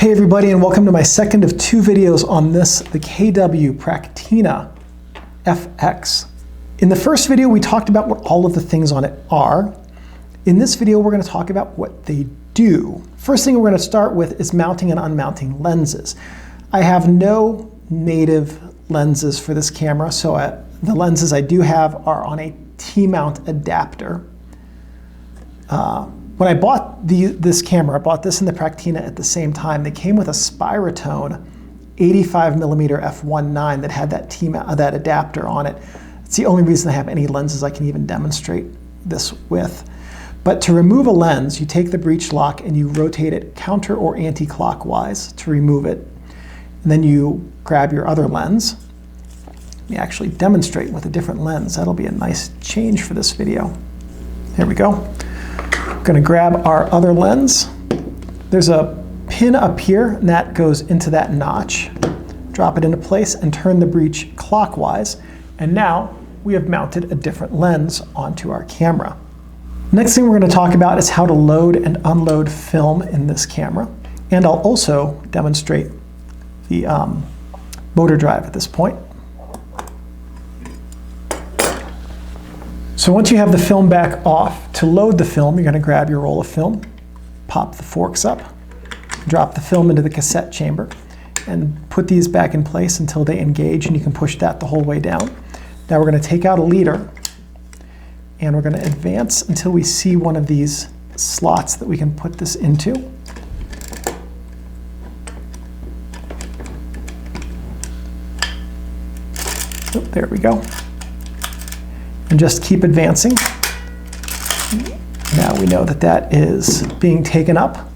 Hey everybody, and welcome to my second of two videos on this, the KW Praktina FX. In the first video, we talked about what all of the things on it are. In this video, we're going to talk about what they do. First thing we're going to start with is mounting and unmounting lenses. I have no native lenses for this camera, so the lenses I do have are on a T-mount adapter. When I bought this camera, I bought this and the Praktina at the same time. They came with a Spiratone 85mm f1.9 that had that adapter on it. It's the only reason I have any lenses I can even demonstrate this with. But to remove a lens, you take the breech lock and you rotate it counter or anti-clockwise to remove it. And then you grab your other lens. Let me actually demonstrate with a different lens. That'll be a nice change for this video. Here we go. Going to grab our other lens. There's a pin up here, and that goes into that notch. Drop it into place and turn the breech clockwise. And now we have mounted a different lens onto our camera. Next thing we're going to talk about is how to load and unload film in this camera. And I'll also demonstrate the motor drive at this point. So once you have the film back off, to load the film, you're going to grab your roll of film, pop the forks up, drop the film into the cassette chamber, and put these back in place until they engage, and you can push that the whole way down. Now we're going to take out a leader, and we're going to advance until we see one of these slots that we can put this into. Oh, there we go. And just keep advancing. Now we know that that is being taken up.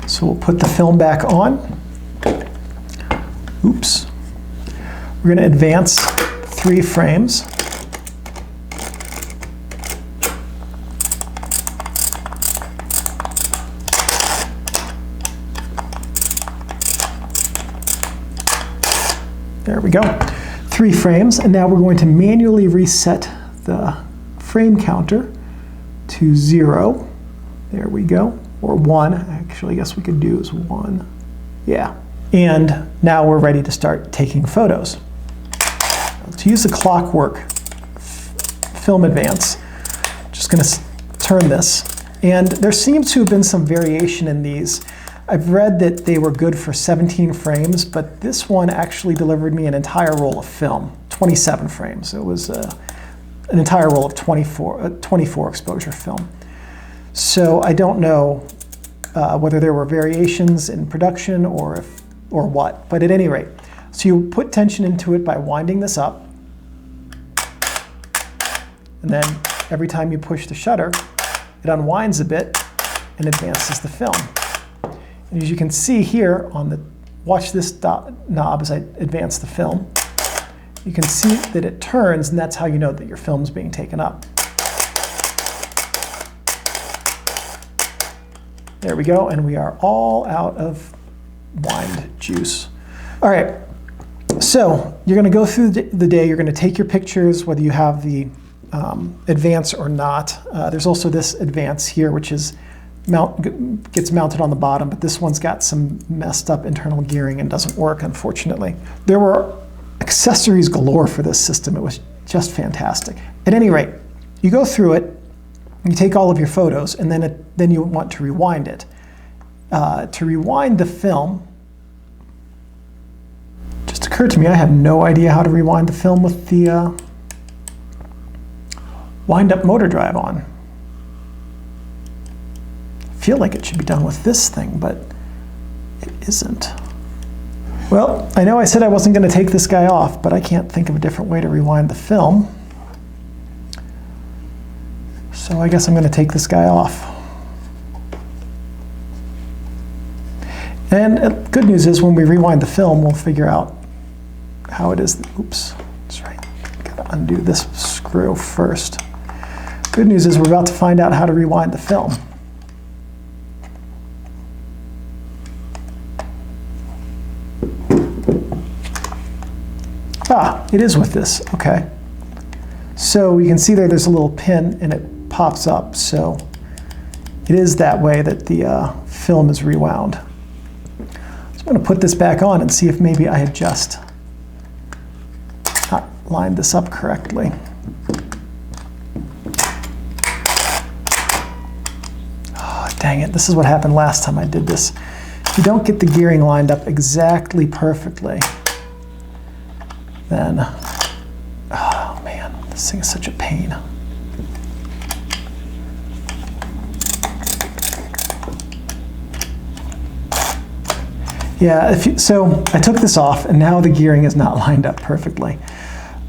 So we'll put the film back on. Oops. We're going to advance 3 frames. There we go. 3 frames, and now we're going to manually reset the frame counter to 0. There we go, or 1. Actually, I guess we could do is 1. Yeah, and now we're ready to start taking photos. To use the clockwork film advance, just going to turn this, and there seems to have been some variation in these. I've read that they were good for 17 frames, but this one actually delivered me an entire roll of film, 27 frames. It was an entire roll of 24 exposure film. So I don't know whether there were variations in production or what, but at any rate. So you put tension into it by winding this up, and then every time you push the shutter, it unwinds a bit and advances the film. And as you can see here on the, watch this knob as I advance the film. You can see that it turns, and that's how you know that your film is being taken up. There we go, and we are all out of wind juice. All right, so you're going to go through the day. You're going to take your pictures, whether you have the advance or not. There's also this advance here, which is gets mounted on the bottom, but this one's got some messed up internal gearing and doesn't work, unfortunately. There were accessories galore for this system. It was just fantastic. At any rate, you go through it, you take all of your photos, and then you want to rewind it. To rewind the film, just occurred to me I have no idea how to rewind the film with the wind-up motor drive on. I feel like it should be done with this thing, but it isn't. Well, I know I said I wasn't going to take this guy off, but I can't think of a different way to rewind the film. So I guess I'm going to take this guy off. And good news is when we rewind the film, we'll figure out how it is. Oops, that's right. Got to undo this screw first. Good news is we're about to find out how to rewind the film. Ah, it is with this, okay. So we can see there's a little pin and it pops up. So it is that way that the film is rewound. So I'm going to put this back on and see if maybe I had just not lined this up correctly. Oh, dang it, this is what happened last time I did this. If you don't get the gearing lined up exactly perfectly, then, oh man, this thing is such a pain. Yeah, so I took this off and now the gearing is not lined up perfectly.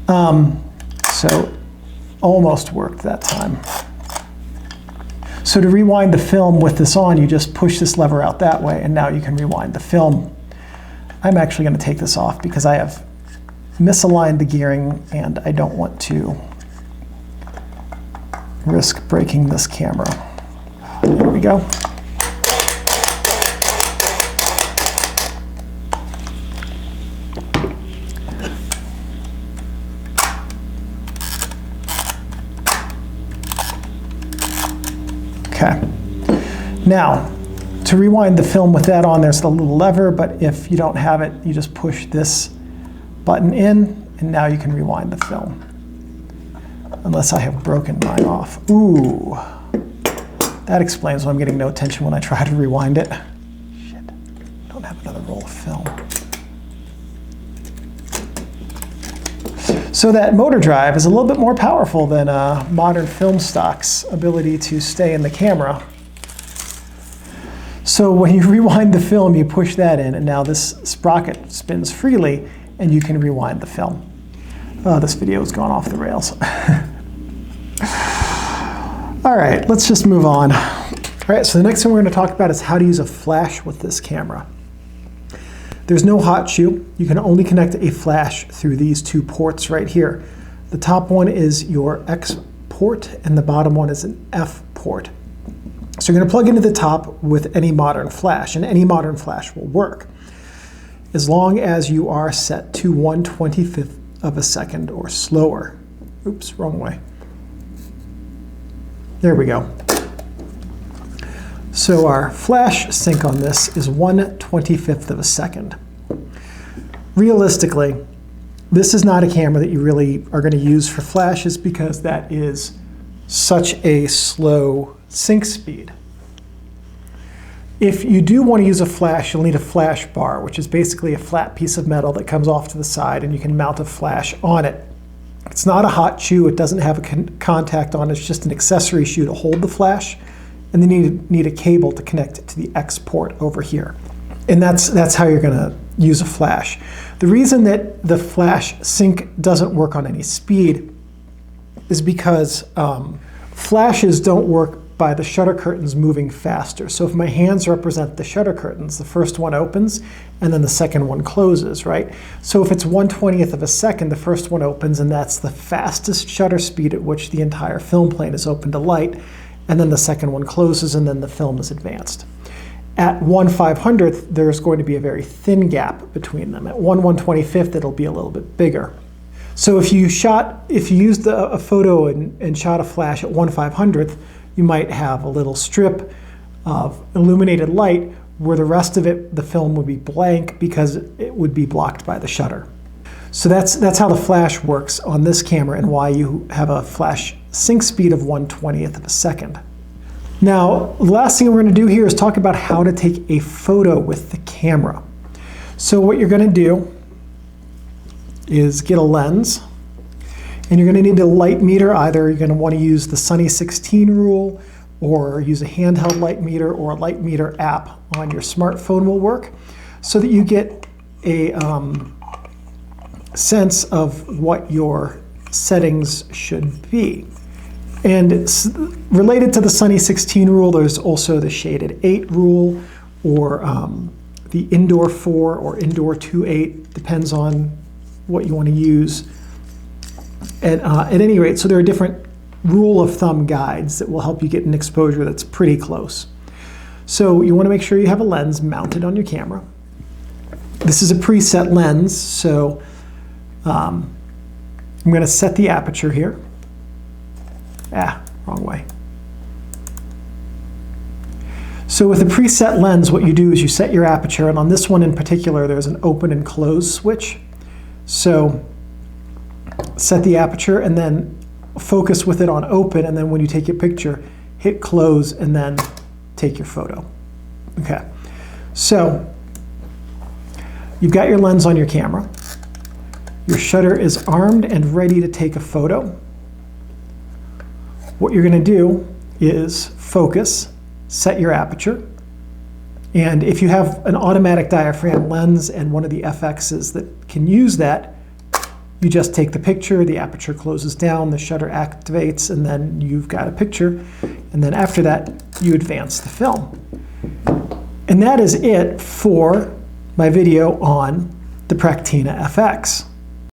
So almost worked that time. So to rewind the film with this on, you just push this lever out that way and now you can rewind the film. I'm actually going to take this off because I have misaligned the gearing and I don't want to risk breaking this camera. There we go. Okay. Now, to rewind the film with that on, there's the little lever, but if you don't have it, you just push this button in, and now you can rewind the film. Unless I have broken mine off. Ooh. That explains why I'm getting no attention when I try to rewind it. Shit. I don't have another roll of film. So that motor drive is a little bit more powerful than modern film stock's ability to stay in the camera. So when you rewind the film, you push that in, and now this sprocket spins freely, and you can rewind the film. Oh, this video has gone off the rails. All right, let's just move on. All right, so the next thing we're going to talk about is how to use a flash with this camera. There's no hot shoe. You can only connect a flash through these two ports right here. The top one is your X port, and the bottom one is an F port. So you're going to plug into the top with any modern flash, and any modern flash will work, as long as you are set to 1/25th of a second or slower. Oops, wrong way. There we go. So our flash sync on this is 1/25th of a second. Realistically, this is not a camera that you really are going to use for flashes because that is such a slow sync speed. If you do want to use a flash, you'll need a flash bar, which is basically a flat piece of metal that comes off to the side and you can mount a flash on it. It's not a hot shoe, it doesn't have a contact on it, it's just an accessory shoe to hold the flash. And then you need a cable to connect it to the X port over here. And that's how you're gonna use a flash. The reason that the flash sync doesn't work on any speed is because flashes don't work by the shutter curtains moving faster. So if my hands represent the shutter curtains, the first one opens and then the second one closes, right? So if it's 1/20th of a second, the first one opens and that's the fastest shutter speed at which the entire film plane is open to light, and then the second one closes and then the film is advanced. At 1/500th, there's going to be a very thin gap between them. At 1/125th, it'll be a little bit bigger. So if you used a photo and shot a flash at 1/500th, you might have a little strip of illuminated light where the rest of it, the film would be blank because it would be blocked by the shutter. So that's how the flash works on this camera and why you have a flash sync speed of 1/20th of a second. Now, the last thing we're going to do here is talk about how to take a photo with the camera. So what you're going to do is get a lens, and you're going to need a light meter. Either you're going to want to use the Sunny 16 rule, or use a handheld light meter, or a light meter app on your smartphone will work, so that you get a sense of what your settings should be. And it's related to the Sunny 16 rule, there's also the shaded 8 rule, or the indoor 4 or indoor 2.8, depends on what you want to use. At any rate, so there are different rule of thumb guides that will help you get an exposure that's pretty close. So you want to make sure you have a lens mounted on your camera. This is a preset lens, so I'm going to set the aperture here. Wrong way. So with the preset lens, what you do is you set your aperture, and on this one in particular, there's an open and close switch. So set the aperture and then focus with it on open, and then when you take your picture, hit close and then take your photo. Okay, so you've got your lens on your camera. Your shutter is armed and ready to take a photo. What you're going to do is focus, set your aperture, and if you have an automatic diaphragm lens and one of the FXs that can use that, you just take the picture, the aperture closes down, the shutter activates, and then you've got a picture. And then after that, you advance the film. And that is it for my video on the Praktina FX.